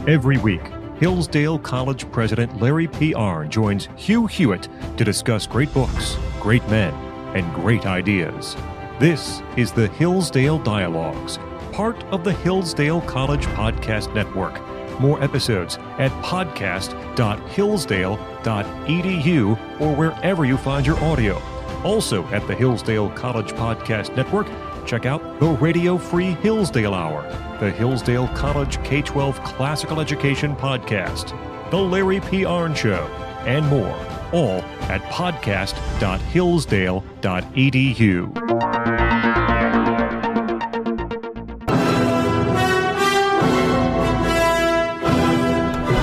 Every week, Hillsdale College President Larry P. Arnn joins Hugh Hewitt to discuss great books, great men, and great ideas. This is the Hillsdale Dialogues, part of the Hillsdale College Podcast Network. More episodes at podcast.hillsdale.edu or wherever you find your audio. Also at the Hillsdale College Podcast Network, check out the Radio Free Hillsdale Hour, the Hillsdale College K-12 Classical Education Podcast, The Larry P. Arnn Show, and more, all at podcast.hillsdale.edu.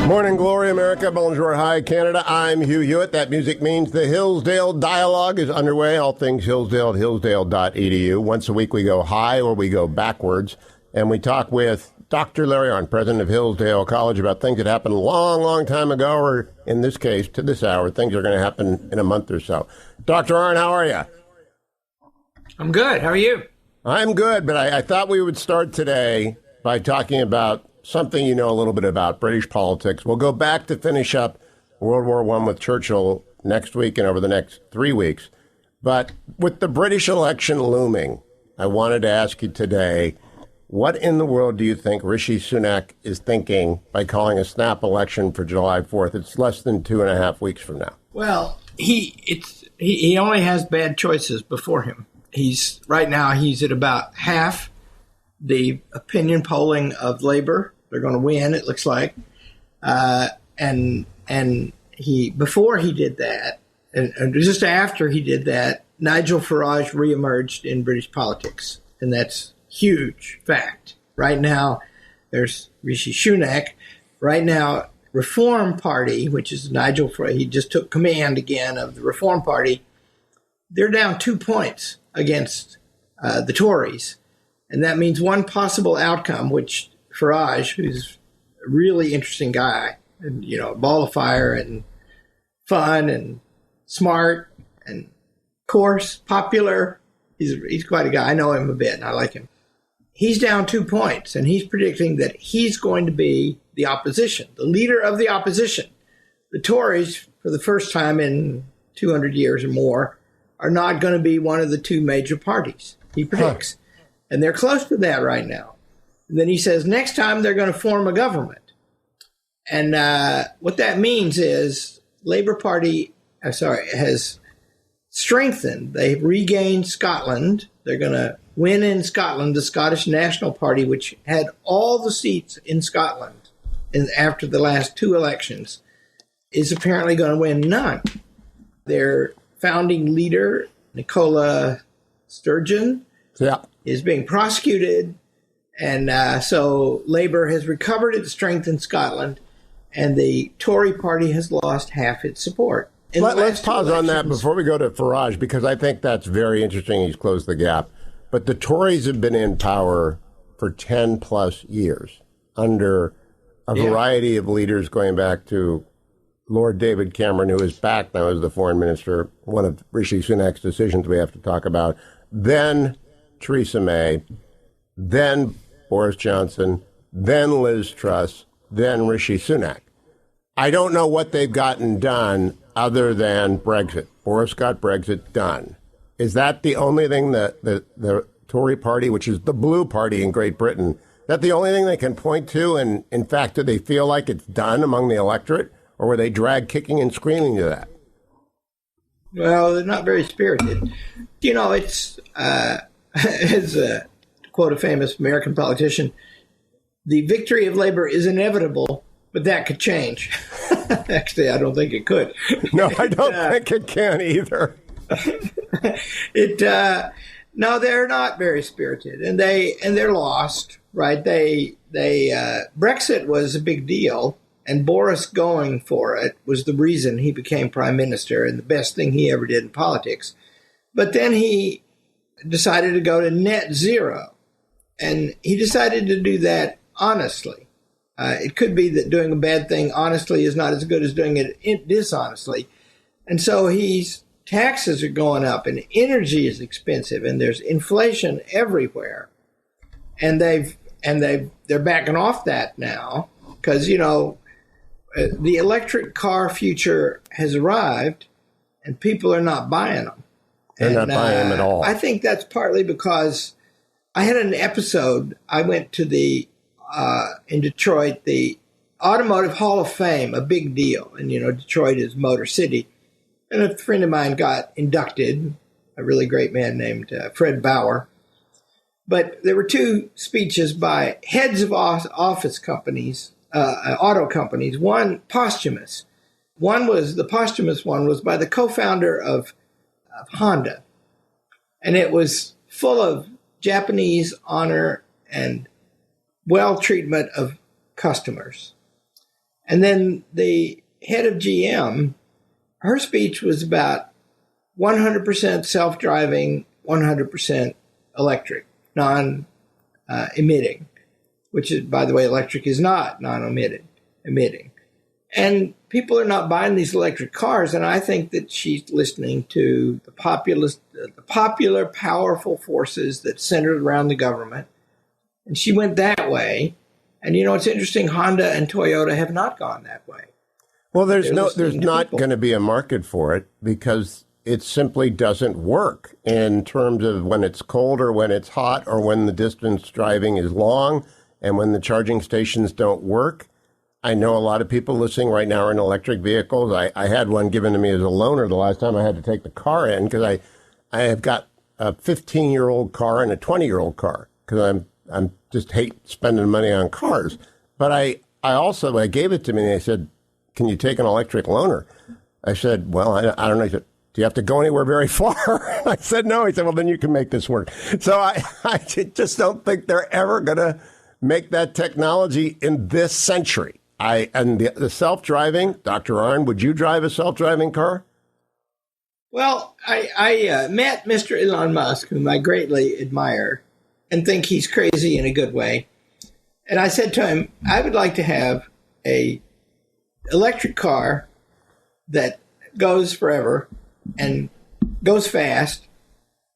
Morning glory, America. Bonjour, hi, Canada. I'm Hugh Hewitt. That music means the Hillsdale Dialogue is underway. All things Hillsdale at hillsdale.edu. Once a week we go high or we go backwards, and we talk with Dr. Larry Arnn, president of Hillsdale College, about things that happened a long, long time ago, or in this case, to this hour, things are going to happen in a month or so. Dr. Arnn, how are you? I'm good. How are you? I'm good, but I thought we would start today by talking about something you know a little bit about, British politics. We'll go back to finish up World War I with Churchill next week and over the next 3 weeks. But with the British election looming, I wanted to ask you today, what in the world do you think Rishi Sunak is thinking by calling a snap election for July 4th? It's less than 2.5 weeks from now. Well, he only has bad choices before him. Right now he's at about half the opinion polling of Labour. They're going to win, it looks like. And before he did that, and just after he did that, Nigel Farage reemerged in British politics. And that's huge fact. Right now, there's Rishi Sunak. Right now, Reform Party, which is Nigel Farage, he just took command again of the Reform Party. They're down 2 points against the Tories. And that means one possible outcome, which Farage, who's a really interesting guy, and a ball of fire and fun and smart and coarse, popular. He's quite a guy. I know him a bit and I like him. He's down 2 points, and he's predicting that he's going to be the opposition, the leader of the opposition. The Tories, for the first time in 200 years or more, are not going to be one of the two major parties, he predicts. And they're close to that right now. And then he says next time they're going to form a government. And what that means is Labour Party has strengthened. They've regained Scotland. They're going to win in Scotland. The Scottish National Party, which had all the seats in Scotland after the last two elections, is apparently going to win none. Their founding leader, Nicola Sturgeon, is being prosecuted. And so Labour has recovered its strength in Scotland, and the Tory party has lost half its support. Let's pause on that before we go to Farage, because I think that's very interesting. He's closed the gap. But the Tories have been in power for 10 plus years under a variety of leaders, going back to Lord David Cameron, who is back now as the foreign minister, one of Rishi Sunak's decisions we have to talk about, then Theresa May, then Boris Johnson, then Liz Truss, then Rishi Sunak. I don't know what they've gotten done other than Brexit. Boris got Brexit done. Is that the only thing that the Tory party, which is the blue party in Great Britain, that the only thing they can point to? And in fact, do they feel like it's done among the electorate, or were they dragged kicking and screaming to that? Well, they're not very spirited. It's as to quote a famous American politician, the victory of Labour is inevitable, but that could change. Actually, I don't think it could. No, I don't think it can either. No, they're not very spirited, and they're lost, right? Brexit was a big deal, and Boris going for it was the reason he became prime minister and the best thing he ever did in politics. But then he decided to go to net zero, and he decided to do that honestly. It could be that doing a bad thing honestly is not as good as doing it dishonestly. And so taxes are going up, and energy is expensive, and there's inflation everywhere. And they're backing off that now. because, the electric car future has arrived and people are not buying them. They're not buying them at all. I think that's partly because I had an episode. I went to in Detroit, the Automotive Hall of Fame, a big deal. And, Detroit is Motor City. And a friend of mine got inducted, a really great man named Fred Bauer. But there were two speeches by heads of office companies, auto companies, one posthumous. The posthumous one was by the co-founder of Honda. And it was full of Japanese honor and well-treatment of customers. And then the head of GM, her speech was about 100% self-driving, 100% electric, non-emitting, which is, by the way, electric is not emitting. And people are not buying these electric cars, and I think that she's listening to the popular, powerful forces that centered around the government. And she went that way. And, it's interesting, Honda and Toyota have not gone that way. Well, there's not going to be a market for it because it simply doesn't work in terms of when it's cold or when it's hot or when the distance driving is long and when the charging stations don't work. I know a lot of people listening right now are in electric vehicles. I had one given to me as a loaner the last time I had to take the car in because I have got a 15-year-old car and a 20-year-old car because I'm just hate spending money on cars. But I gave it to me and they said, "Can you take an electric loaner?" I said, "Well, I don't know." He said, "Do you have to go anywhere very far?" I said, "No." He said, "Well, then you can make this work." So I just don't think they're ever going to make that technology in this century. And the self-driving, Dr. Arnn, would you drive a self-driving car? Well, I met Mr. Elon Musk, whom I greatly admire and think he's crazy in a good way. And I said to him, I would like to have a electric car that goes forever and goes fast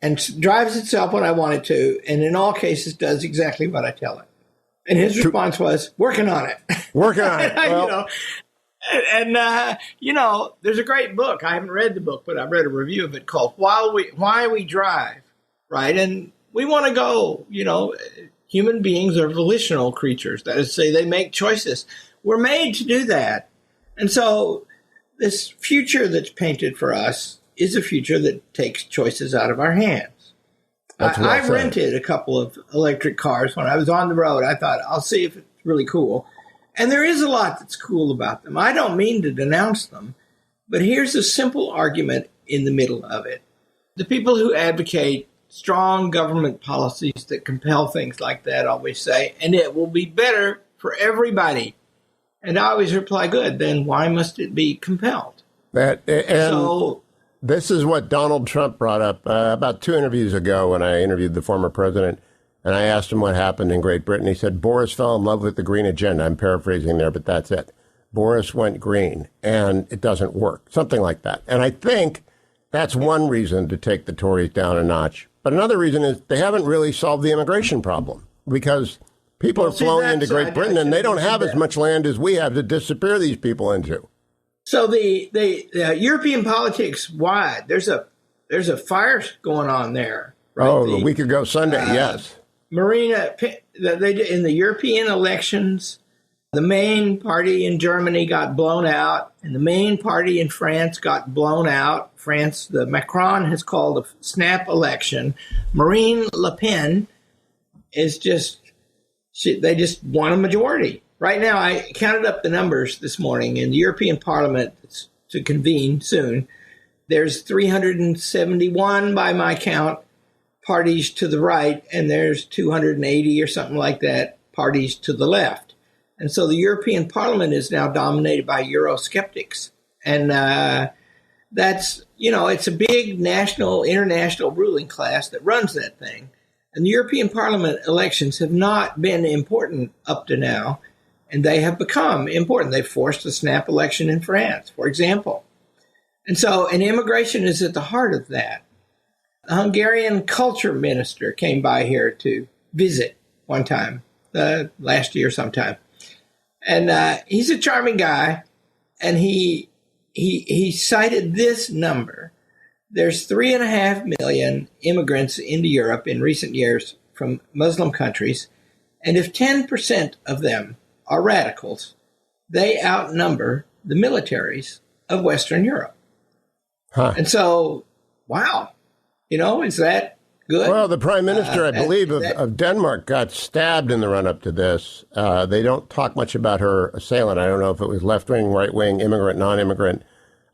and drives itself when I want it to, and in all cases does exactly what I tell it. And his response was, working on it. Working on it. Well, there's a great book. I haven't read the book, but I've read a review of it called Why We Drive, right? And we want to go, human beings are volitional creatures. That is to say, they make choices. We're made to do that. And so this future that's painted for us is a future that takes choices out of our hands. I rented a couple of electric cars when I was on the road. I thought, I'll see if it's really cool. And there is a lot that's cool about them. I don't mean to denounce them, but here's a simple argument in the middle of it. The people who advocate strong government policies that compel things like that always say, and it will be better for everybody. And I always reply, good, then why must it be compelled? This is what Donald Trump brought up about 2 interviews ago when I interviewed the former president. And I asked him what happened in Great Britain. He said, Boris fell in love with the green agenda. I'm paraphrasing there, but that's it. Boris went green and it doesn't work. Something like that. And I think that's one reason to take the Tories down a notch. But another reason is they haven't really solved the immigration problem because people are flowing into Great Britain and they don't have as much land as we have to disappear these people into. So the European politics wide, there's a fire going on there. Right? A week ago Sunday, yes. Marina, in the European elections, the main party in Germany got blown out, and the main party in France got blown out. France, the Macron has called a snap election. Marine Le Pen is they just won a majority. Right now, I counted up the numbers this morning in the European Parliament to convene soon. There's 371 by my count parties to the right, and there's 280 or something like that parties to the left. And so the European Parliament is now dominated by Eurosceptics. And that's, it's a big national, international ruling class that runs that thing. And the European Parliament elections have not been important up to now, and they have become important. They forced a snap election in France, for example. And so, immigration is at the heart of that. A Hungarian culture minister came by here to visit one time, last year sometime. And he's a charming guy, and he cited this number. There's 3.5 million immigrants into Europe in recent years from Muslim countries, and if 10% of them are radicals, they outnumber the militaries of Western Europe. Huh. And so, wow, is that good? Well, the prime minister, I believe, of Denmark got stabbed in the run-up to this. They don't talk much about her assailant. I don't know if it was left-wing, right-wing, immigrant, non-immigrant.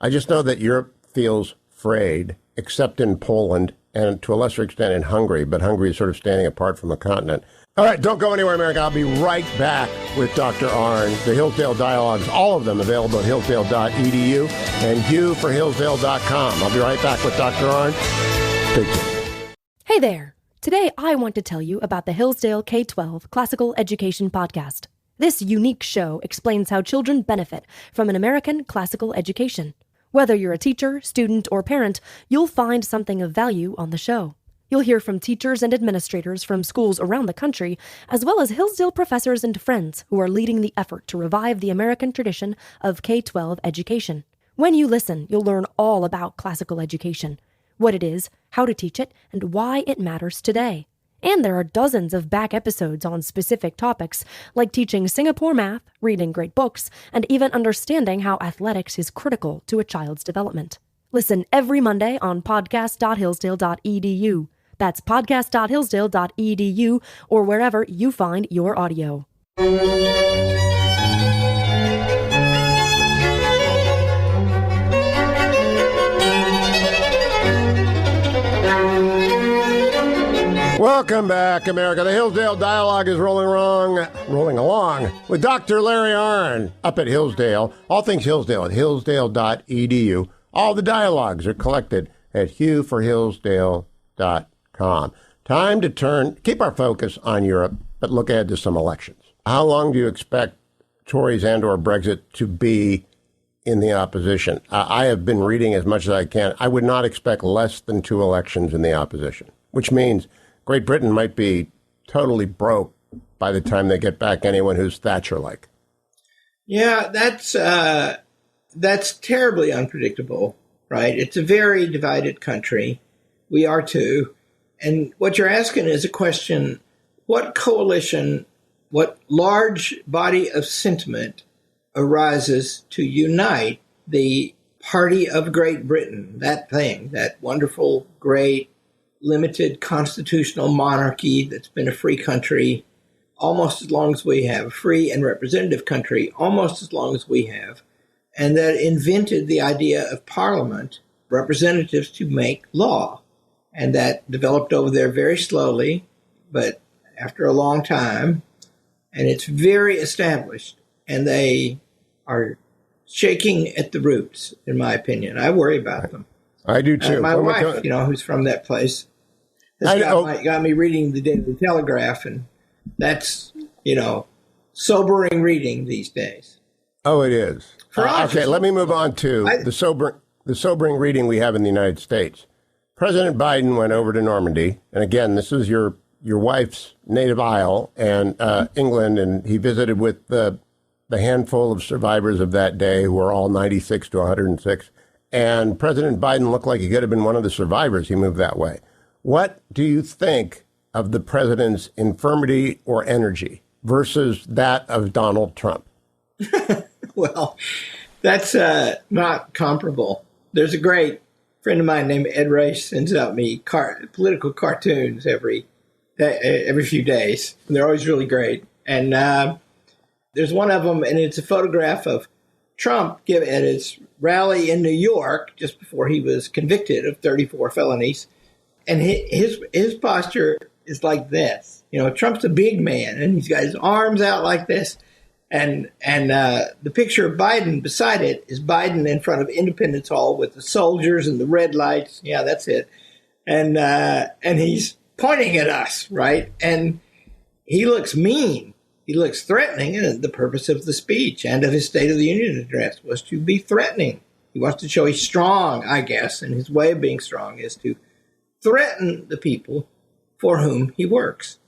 I just know that Europe feels frayed, except in Poland and to a lesser extent in Hungary, but Hungary is sort of standing apart from the continent. All right, don't go anywhere, America. I'll be right back with Dr. Arnn, the Hillsdale Dialogues, all of them available at hillsdale.edu and hughforhillsdale.com. I'll be right back with Dr. Arnn. Stay tuned. Hey there. Today I want to tell you about the Hillsdale K-12 Classical Education Podcast. This unique show explains how children benefit from an American classical education. Whether you're a teacher, student, or parent, you'll find something of value on the show. You'll hear from teachers and administrators from schools around the country, as well as Hillsdale professors and friends who are leading the effort to revive the American tradition of K-12 education. When you listen, you'll learn all about classical education, what it is, how to teach it, and why it matters today. And there are dozens of back episodes on specific topics, like teaching Singapore math, reading great books, and even understanding how athletics is critical to a child's development. Listen every Monday on podcast.hillsdale.edu. That's podcast.hillsdale.edu or wherever you find your audio. Welcome back, America. The Hillsdale Dialogue is rolling along with Dr. Larry Arnn up at Hillsdale. All things Hillsdale at hillsdale.edu. All the dialogues are collected at hughforhillsdale.com. Time to keep our focus on Europe, but look ahead to some elections. How long do you expect Tories and or Brexit to be in the opposition? I have been reading as much as I can. I would not expect less than 2 elections in the opposition, which means Great Britain might be totally broke by the time they get back anyone who's Thatcher-like. Yeah, that's terribly unpredictable, right? It's a very divided country. We are too. And what you're asking is a question, what coalition, what large body of sentiment arises to unite the party of Great Britain, that thing, that wonderful, great, limited constitutional monarchy that's been a free country almost as long as we have, a free and representative country almost as long as we have, and that invented the idea of parliament, representatives to make law. And that developed over there very slowly, but after a long time, and it's very established, and they are shaking at the roots, in my opinion. I worry about them. I do too. My wife, who's from that place, got me reading the Daily Telegraph, and that's, sobering reading these days. Oh, it is. Okay, let me move on to the sobering reading we have in the United States. President Biden went over to Normandy, and again, this is your wife's native isle, and England, and he visited with the handful of survivors of that day who were all 96 to 106. And President Biden looked like he could have been one of the survivors. He moved that way. What do you think of the president's infirmity or energy versus that of Donald Trump? Well, that's not comparable. There's a great friend of mine named Ed Race sends out me political cartoons every few days. And they're always really great. And there's one of them, and it's a photograph of Trump at his rally in New York just before he was convicted of 34 felonies. And his posture is like this. Trump's a big man, and he's got his arms out like this. And the picture of Biden beside it is Biden in front of Independence Hall with the soldiers and the red lights. Yeah, that's it. And he's pointing at us, right? And he looks mean. He looks threatening. And the purpose of the speech and of his State of the Union address was to be threatening. He wants to show he's strong, I guess, and his way of being strong is to threaten the people for whom he works.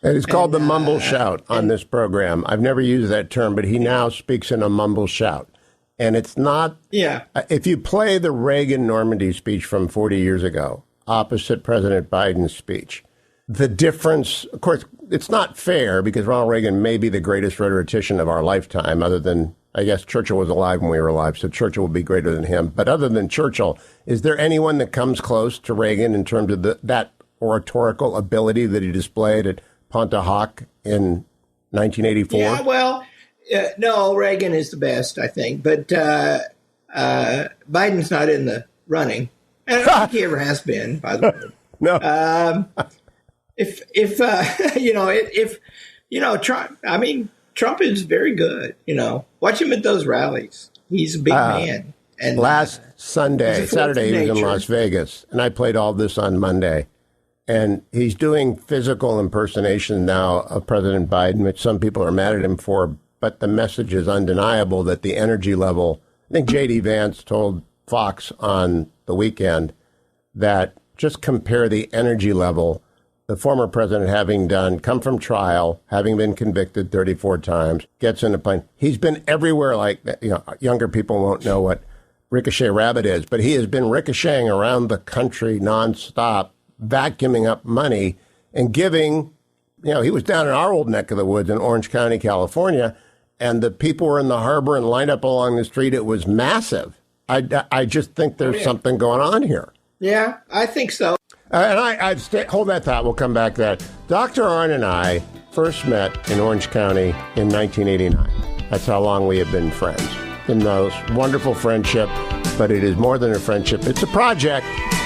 It's called the mumble shout on this program. I've never used that term, but he now speaks in a mumble shout. And it's not, if you play the Reagan Normandy speech from 40 years ago, opposite President Biden's speech, the difference, of course, it's not fair because Ronald Reagan may be the greatest rhetorician of our lifetime, other than, I guess, Churchill was alive when we were alive, so Churchill will be greater than him. But other than Churchill, is there anyone that comes close to Reagan in terms of that oratorical ability that he displayed at Pontotoc in 1984? Yeah, well, no, Reagan is the best, I think. But Biden's not in the running. And I don't think he ever has been, by the way. No. Trump is very good. Watch him at those rallies. He's a big man. And last Saturday, he was in Las Vegas, and I played all this on Monday. And he's doing physical impersonation now of President Biden, which some people are mad at him for. But the message is undeniable that the energy level, I think J.D. Vance told Fox on the weekend that just compare the energy level, the former president having come from trial, having been convicted 34 times, gets in a plane. He's been everywhere like that. Younger people won't know what Ricochet Rabbit is, but he has been ricocheting around the country nonstop, vacuuming up money and giving, he was down in our old neck of the woods in Orange County, California, and the people were in the harbor and lined up along the street. It was massive. I just think there's something going on here. Yeah, I think so. And I'd hold that thought. We'll come back to that. Dr. Arnn and I first met in Orange County in 1989. That's how long we have been friends. In those wonderful friendship, but it is more than a friendship. It's a project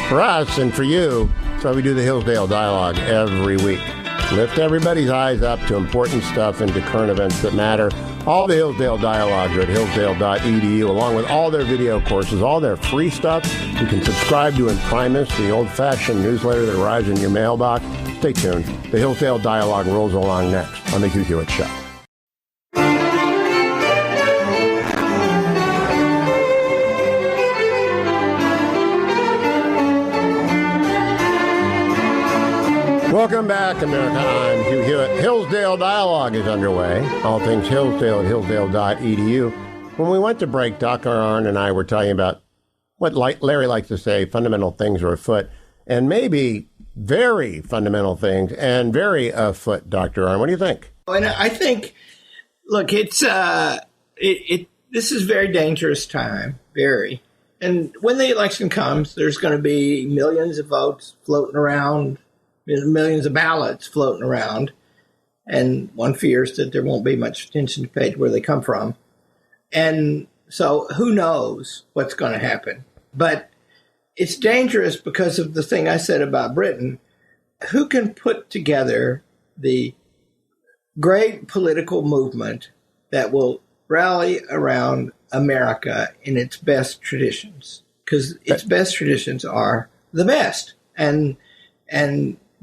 for us and for you. That's why we do the Hillsdale Dialogue every week. Lift everybody's eyes up to important stuff and to current events that matter. All the Hillsdale Dialogues are at hillsdale.edu, along with all their video courses, all their free stuff. You can subscribe to Imprimus, the old-fashioned newsletter that arrives in your mailbox. Stay tuned. The Hillsdale Dialogue rolls along next on The Hugh Hewitt Show. Welcome back, America. I'm Hugh Hewitt. Hillsdale Dialogue is underway. All things Hillsdale at hillsdale.edu. When we went to break, Dr. Arnn and I were talking about what Larry likes to say, fundamental things are afoot, and maybe very fundamental things and very afoot, Dr. Arnn. What do you think? And I think, look, it's this is a very dangerous time, very. And when the election comes, there's going to be millions of votes floating around, millions of ballots floating around, and one fears that there won't be much attention paid where they come from. And so who knows what's going to happen. But it's dangerous because of the thing I said about Britain. Who can put together the great political movement that will rally around America in its best traditions? Because its best traditions are the best. And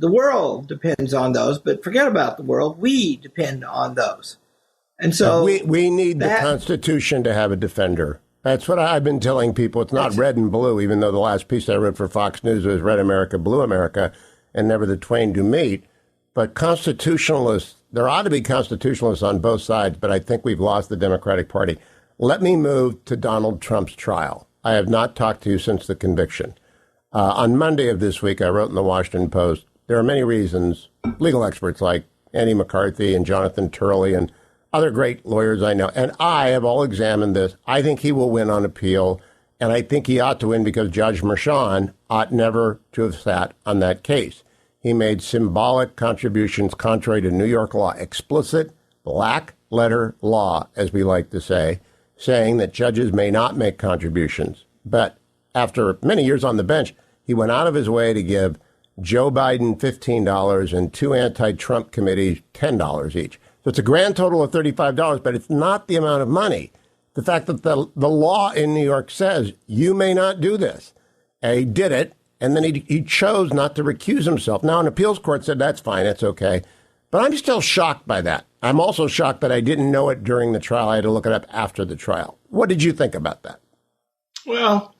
the world depends on those, but forget about the world. We depend on those. And so we need the Constitution to have a defender. That's what I've been telling people. It's not red and blue, even though the last piece I wrote for Fox News was Red America, Blue America, and never the twain do meet. But constitutionalists, there ought to be constitutionalists on both sides, but I think we've lost the Democratic Party. Let me move to Donald Trump's trial. I have not talked to you since the conviction. On Monday of this week, I wrote in the Washington Post, there are many reasons, legal experts like Andy McCarthy and Jonathan Turley and other great lawyers I know, and I have all examined this. I think he will win on appeal, and I think he ought to win because Judge Merchan ought never to have sat on that case. He made symbolic contributions contrary to New York law, explicit black letter law, as we like to say, saying that judges may not make contributions. But after many years on the bench, he went out of his way to give Joe Biden $15 and two anti-Trump committees $10 each. So it's a grand total of $35, but it's not the amount of money. The fact that the law in New York says you may not do this. And he did it, and then he chose not to recuse himself. Now, an appeals court said that's fine, that's okay. But I'm still shocked by that. I'm also shocked that I didn't know it during the trial. I had to look it up after the trial. What did you think about that? Well,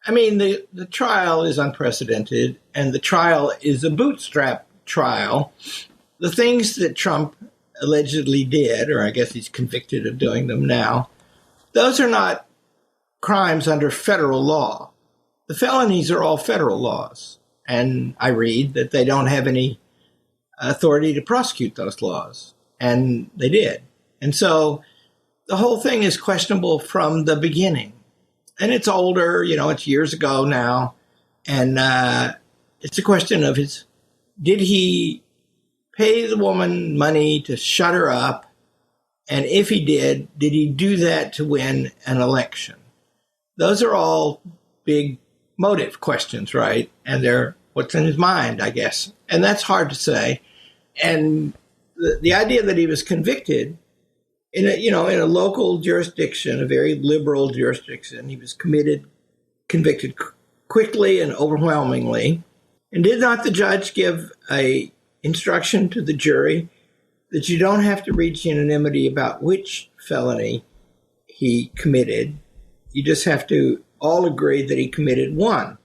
I mean, the trial is unprecedented, and the trial is a bootstrap trial. the things that Trump allegedly did, or I guess he's convicted of doing them now, those are not crimes under federal law. The felonies are all federal laws. And I read that they don't have any authority to prosecute those laws. And they did. And so the whole thing is questionable from the beginning. And it's older, it's years ago now. And it's a question of did he pay the woman money to shut her up? And if he did he do that to win an election? Those are all big motive questions, right? And they're what's in his mind, I guess. And that's hard to say. And the idea that he was convicted in a local jurisdiction, a very liberal jurisdiction, he was convicted quickly and overwhelmingly. And did not the judge give a instruction to the jury that you don't have to reach unanimity about which felony he committed? You just have to all agree that he committed one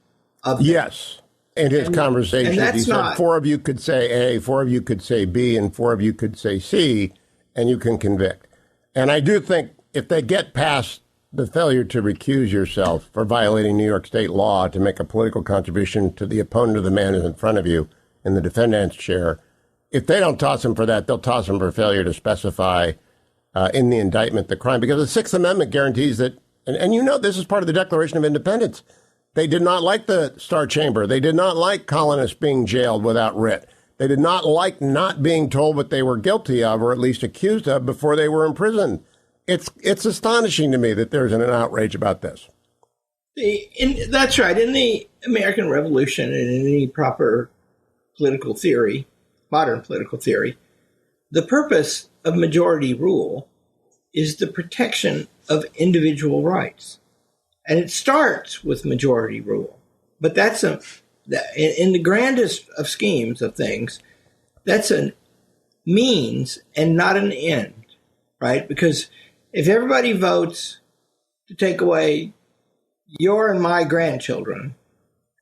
of them. Yes. In his conversation, he said 4 of you could say A, 4 of you could say B, and 4 of you could say C, and you can convict. And I do think if they get past the failure to recuse yourself for violating New York state law to make a political contribution to the opponent of the man who's in front of you in the defendant's chair, if they don't toss him for that, they'll toss him for failure to specify in the indictment the crime. Because the Sixth Amendment guarantees that, and this is part of the Declaration of Independence. They did not like the Star Chamber. They did not like colonists being jailed without writ. They did not like not being told what they were guilty of, or at least accused of, before they were imprisoned. It's astonishing to me that there's an outrage about this. That's right. In the American Revolution and in any proper political theory, modern political theory, the purpose of majority rule is the protection of individual rights. And it starts with majority rule. But that's in the grandest of schemes of things, that's a means and not an end, right? Because if everybody votes to take away your and my grandchildren,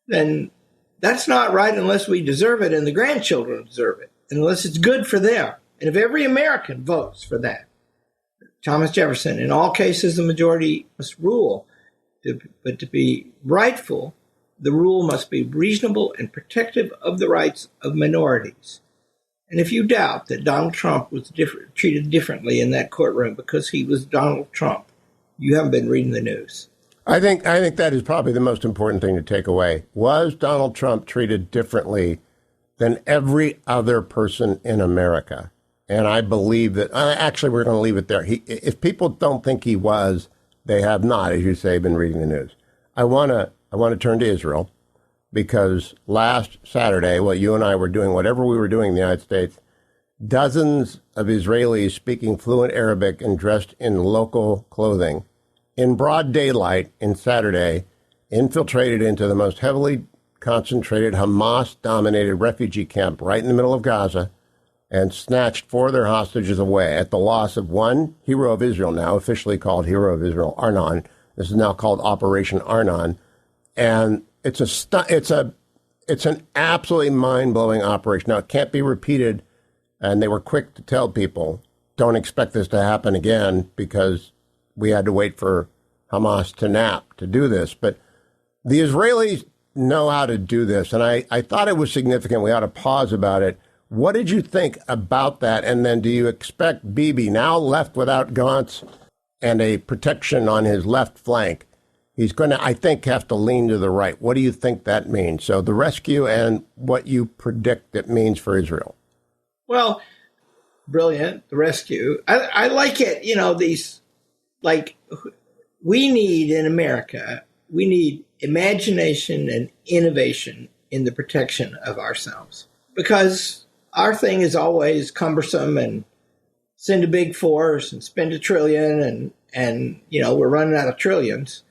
then that's not right unless we deserve it and the grandchildren deserve it, unless it's good for them. And if every American votes for that, Thomas Jefferson, in all cases, the majority must rule. But to be rightful, the rule must be reasonable and protective of the rights of minorities. And if you doubt that Donald Trump was treated differently in that courtroom because he was Donald Trump, you haven't been reading the news. I think that is probably the most important thing to take away. Was Donald Trump treated differently than every other person in America? And I believe that, actually, we're going to leave it there. If people don't think he was, they have not, as you say, been reading the news. I want to turn to Israel, because last Saturday, while you and I were doing whatever we were doing in the United States, dozens of Israelis speaking fluent Arabic and dressed in local clothing, in broad daylight in Saturday, infiltrated into the most heavily concentrated Hamas-dominated refugee camp right in the middle of Gaza, and snatched 4 of their hostages away at the loss of one hero of Israel, now officially called Hero of Israel, Arnn. This is now called Operation Arnn. And it's an absolutely mind-blowing operation. Now, it can't be repeated, and they were quick to tell people, don't expect this to happen again, because we had to wait for Hamas to nap to do this. But the Israelis know how to do this, and I thought it was significant. We ought to pause about it. What did you think about that? And then do you expect Bibi, now left without gaunts and a protection on his left flank, he's going to, I think, have to lean to the right. What do you think that means? So the rescue and what you predict it means for Israel. Well, brilliant, the rescue. I like it, we need in America, we need imagination and innovation in the protection of ourselves. Because our thing is always cumbersome and send a big force and spend $1 trillion and we're running out of trillions.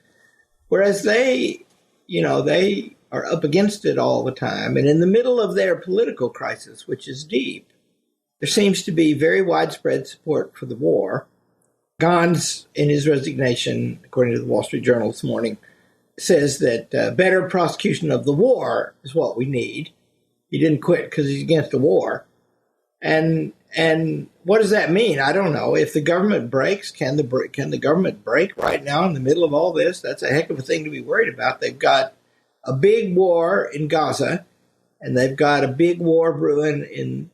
Whereas they are up against it all the time. And in the middle of their political crisis, which is deep, there seems to be very widespread support for the war. Gantz, in his resignation, according to the Wall Street Journal this morning, says that better prosecution of the war is what we need. He didn't quit because he's against the war. And what does that mean? I don't know. If the government breaks, can the government break right now in the middle of all this? That's a heck of a thing to be worried about. They've got a big war in Gaza, and they've got a big war brewing in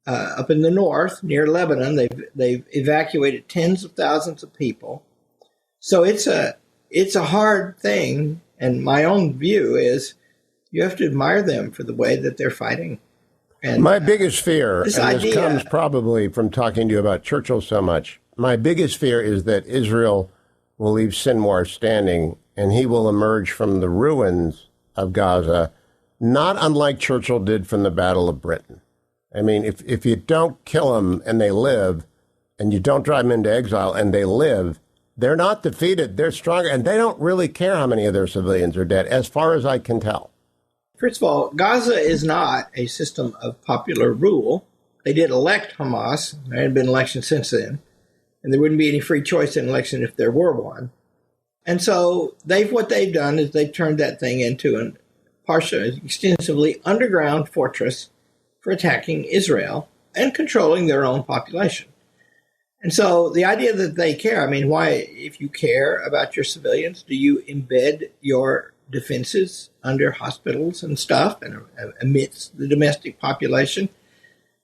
up in the north near Lebanon. They've evacuated tens of thousands of people. So it's a hard thing. And my own view is you have to admire them for the way that they're fighting. And my biggest fear, this comes probably from talking to you about Churchill so much, my biggest fear is that Israel will leave Sinwar standing and he will emerge from the ruins of Gaza, not unlike Churchill did from the Battle of Britain. I mean, if you don't kill them and they live, and you don't drive them into exile and they live, they're not defeated. They're stronger, and they don't really care how many of their civilians are dead, as far as I can tell. First of all, Gaza is not a system of popular rule. They did elect Hamas. There hadn't been elections since then. And there wouldn't be any free choice in election if there were one. And so what they've done is they've turned that thing into an extensively underground fortress for attacking Israel and controlling their own population. And so the idea that they care, I mean, why, if you care about your civilians, do you embed your defenses under hospitals and stuff and amidst the domestic population?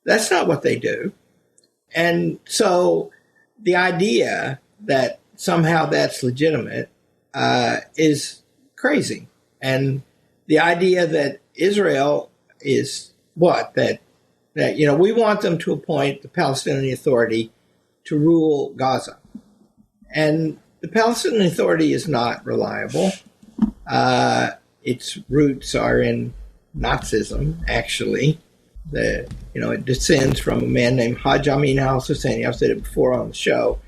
That's not what they do. And so the idea that somehow that's legitimate is crazy. And the idea that Israel is that we want them to appoint the Palestinian Authority to rule Gaza. And the Palestinian Authority is not reliable. Its roots are in Nazism, actually. It descends from a man named Haj Amin al-Husseini, I've said it before on the show,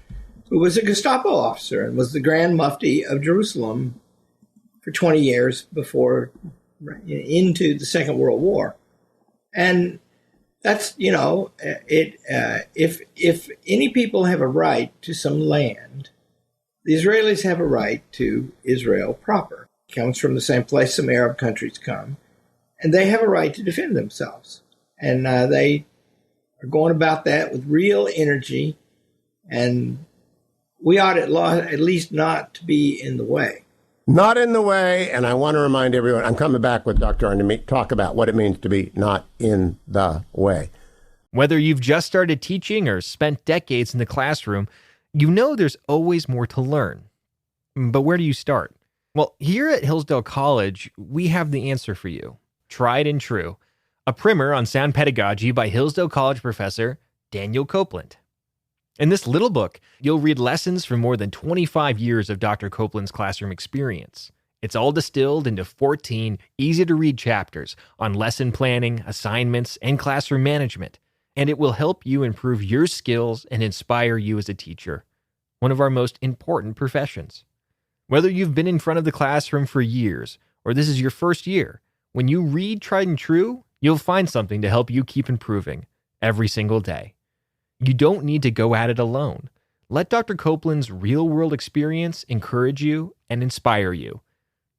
who was a Gestapo officer and was the Grand Mufti of Jerusalem for 20 years before, into the Second World War. And that's, if any people have a right to some land, the Israelis have a right to Israel proper. It comes from the same place some Arab countries come, and they have a right to defend themselves. And they are going about that with real energy, and we ought at least not to be in the way. Not in the way, and I want to remind everyone, I'm coming back with Dr. Arnn to talk about what it means to be not in the way. Whether you've just started teaching or spent decades in the classroom, you know there's always more to learn. But where do you start? Well, here at Hillsdale College, we have the answer for you. Tried and True, a primer on sound pedagogy by Hillsdale College professor Daniel Copeland. In this little book, you'll read lessons from more than 25 years of Dr. Copeland's classroom experience. It's all distilled into 14 easy-to-read chapters on lesson planning, assignments, and classroom management, and it will help you improve your skills and inspire you as a teacher, one of our most important professions. Whether you've been in front of the classroom for years, or this is your first year, when you read Tried and True, you'll find something to help you keep improving every single day. You don't need to go at it alone. Let Dr. Copeland's real-world experience encourage you and inspire you.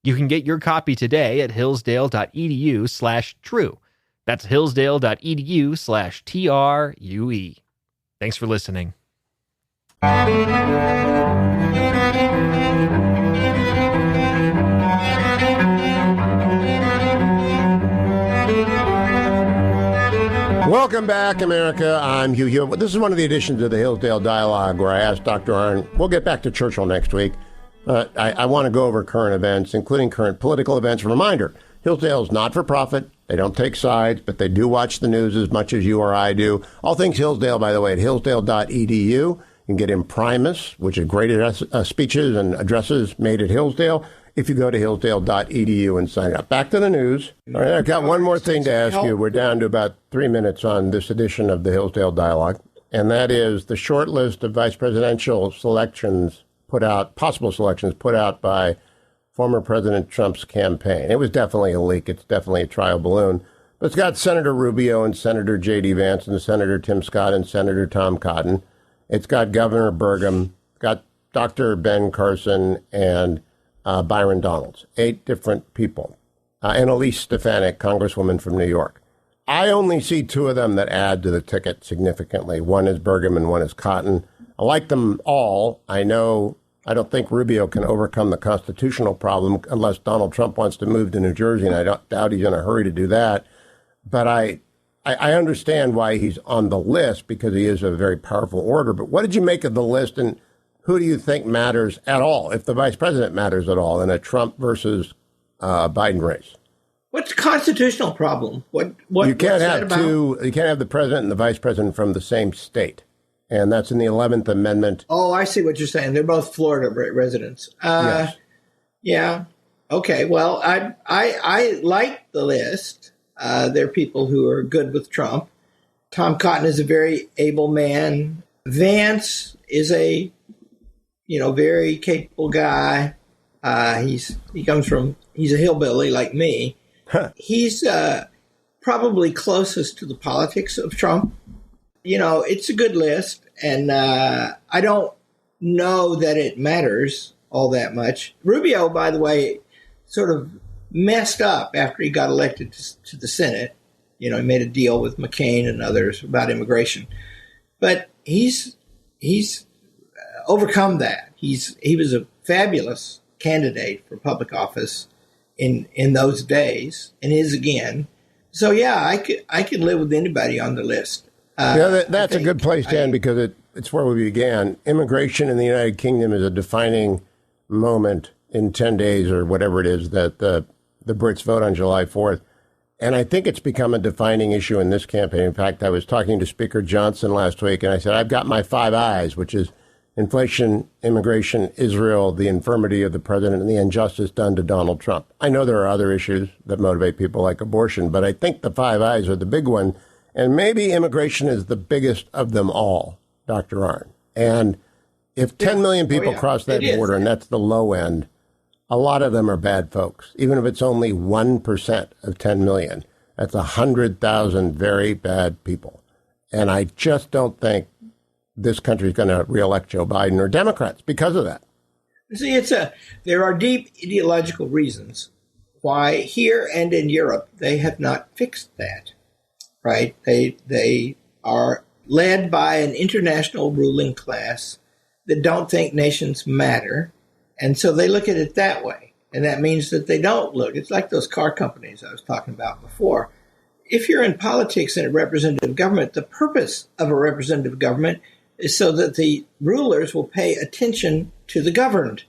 You can get your copy today at hillsdale.edu/true. That's hillsdale.edu/TRUE. Thanks for listening. Welcome back, America. I'm Hugh Hewitt. This is one of the editions of the Hillsdale Dialogue where I asked Dr. Arnn, we'll get back to Churchill next week. I want to go over current events, including current political events. Reminder, Hillsdale is not for profit. They don't take sides, but they do watch the news as much as you or I do. All things Hillsdale, by the way, at hillsdale.edu. You can get Imprimis, which is great speeches and addresses made at Hillsdale, if you go to hillsdale.edu and sign up. Back to the news. All right, I've got one more thing to ask you. We're down to about 3 minutes on this edition of the Hillsdale Dialogue, and that is the short list of vice presidential selections possible selections put out by former President Trump's campaign. It was definitely a leak. It's definitely a trial balloon. But it's got Senator Rubio and Senator J.D. Vance and Senator Tim Scott and Senator Tom Cotton. It's got Governor Burgum, got Dr. Ben Carson, and Byron Donalds, 8 different people, and Elise Stefanik, Congresswoman from New York. I only see two of them that add to the ticket significantly. One is Burgum and one is Cotton. I like them all. I don't think Rubio can overcome the constitutional problem unless Donald Trump wants to move to New Jersey, and I don't doubt he's in a hurry to do that. But I understand why he's on the list, because he is a very powerful orator. But what did you make of the list, and who do you think matters at all, if the vice president matters at all, in a Trump versus Biden race? What's the constitutional problem? What you can't have about? You can't have the president and the vice president from the same state, and that's in the 11th Amendment. Oh, I see what you're saying. They're both Florida residents. Yes. Yeah. Okay. Well, I like the list. There are people who are good with Trump. Tom Cotton is a very able man. Vance is a very capable guy. He's a hillbilly like me. He's probably closest to the politics of Trump. It's a good list, and I don't know that it matters all that much. Rubio, by the way, sort of messed up after he got elected to the Senate. He made a deal with McCain and others about immigration, but he's overcome that. He was a fabulous candidate for public office in those days, and is again. So yeah, I could live with anybody on the list. That's a good place to end, because it's where we began. Immigration in the United Kingdom is a defining moment in 10 days or whatever it is that the Brits vote on July 4th. And I think it's become a defining issue in this campaign. In fact, I was talking to Speaker Johnson last week, and I said, I've got my 5 I's, which is inflation, immigration, Israel, the infirmity of the president, and the injustice done to Donald Trump. I know there are other issues that motivate people like abortion, but I think the 5 I's are the big one. And maybe immigration is the biggest of them all, Dr. Arnn. And if 10 million people cross that border, and that's the low end, a lot of them are bad folks. Even if it's only 1% of 10 million, that's 100,000 very bad people. And I just don't think this country is going to reelect Joe Biden or Democrats because of that. See, there are deep ideological reasons why here and in Europe they have not fixed that. Right? They are led by an international ruling class that don't think nations matter, and so they look at it that way. And that means that they don't look. It's like those car companies I was talking about before. If you're in politics and a representative government, the purpose of a representative government is so that the rulers will pay attention to the governed,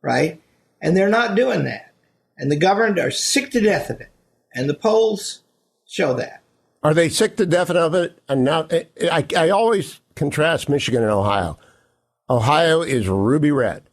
right? And they're not doing that. And the governed are sick to death of it. And the polls show that. Are they sick to death of it? And now I always contrast Michigan and Ohio. Ohio is ruby red.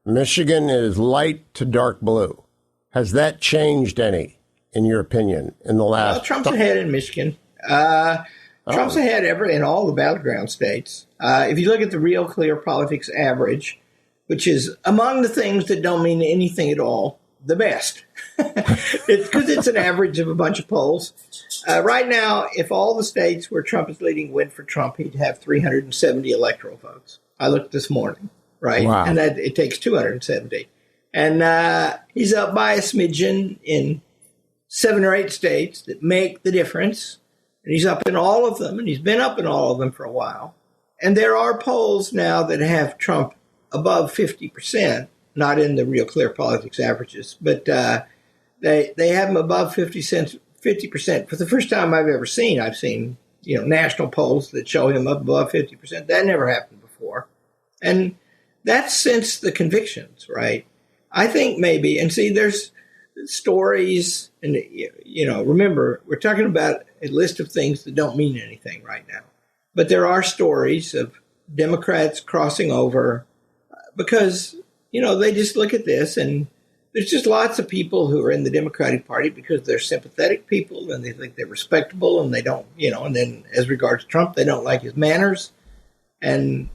Michigan is light to dark blue. Has that changed any, in your opinion, in the last? Well, Trump's ahead in Michigan. Trump's ahead in all the battleground states. If you look at the Real Clear Politics average, which is among the things that don't mean anything at all, the best. It's because it's an average of a bunch of polls. Right now, if all the states where Trump is leading went for Trump, he'd have 370 electoral votes. I looked this morning, right? Wow. And that it takes 270. And he's up by a smidgen in 7 or 8 states that make the difference. And he's up in all of them, and he's been up in all of them for a while. And there are polls now that have Trump above 50%, not in the Real Clear Politics averages, but they have him above 50% for the first time I've ever seen. I've seen national polls that show him up above 50%. That never happened before, and that's since the convictions, right? I think maybe, and see, there's stories, and remember, we're talking about a list of things that don't mean anything right now, but there are stories of Democrats crossing over because they just look at this, and there's just lots of people who are in the Democratic Party because they're sympathetic people and they think they're respectable, and they don't, and then as regards Trump, they don't like his manners, and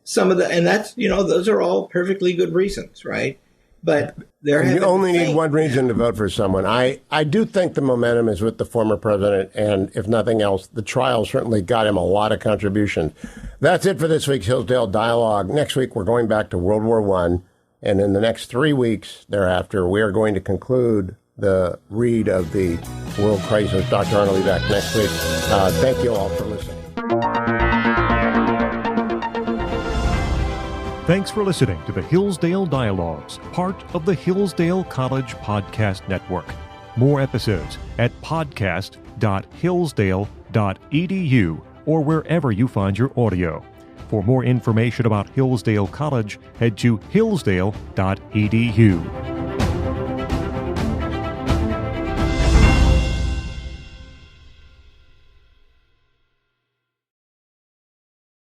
some of and that's, those are all perfectly good reasons, right? But you only need one reason to vote for someone. I do think the momentum is with the former president, and if nothing else, the trial certainly got him a lot of contributions. That's it for this week's Hillsdale Dialogue. Next week, we're going back to World War I, and in the next 3 weeks thereafter, we are going to conclude the read of the world crisis. Dr. Arnn will be back next week. Thank you all for listening. Thanks for listening to the Hillsdale Dialogues, part of the Hillsdale College Podcast Network. More episodes at podcast.hillsdale.edu or wherever you find your audio. For more information about Hillsdale College, head to hillsdale.edu.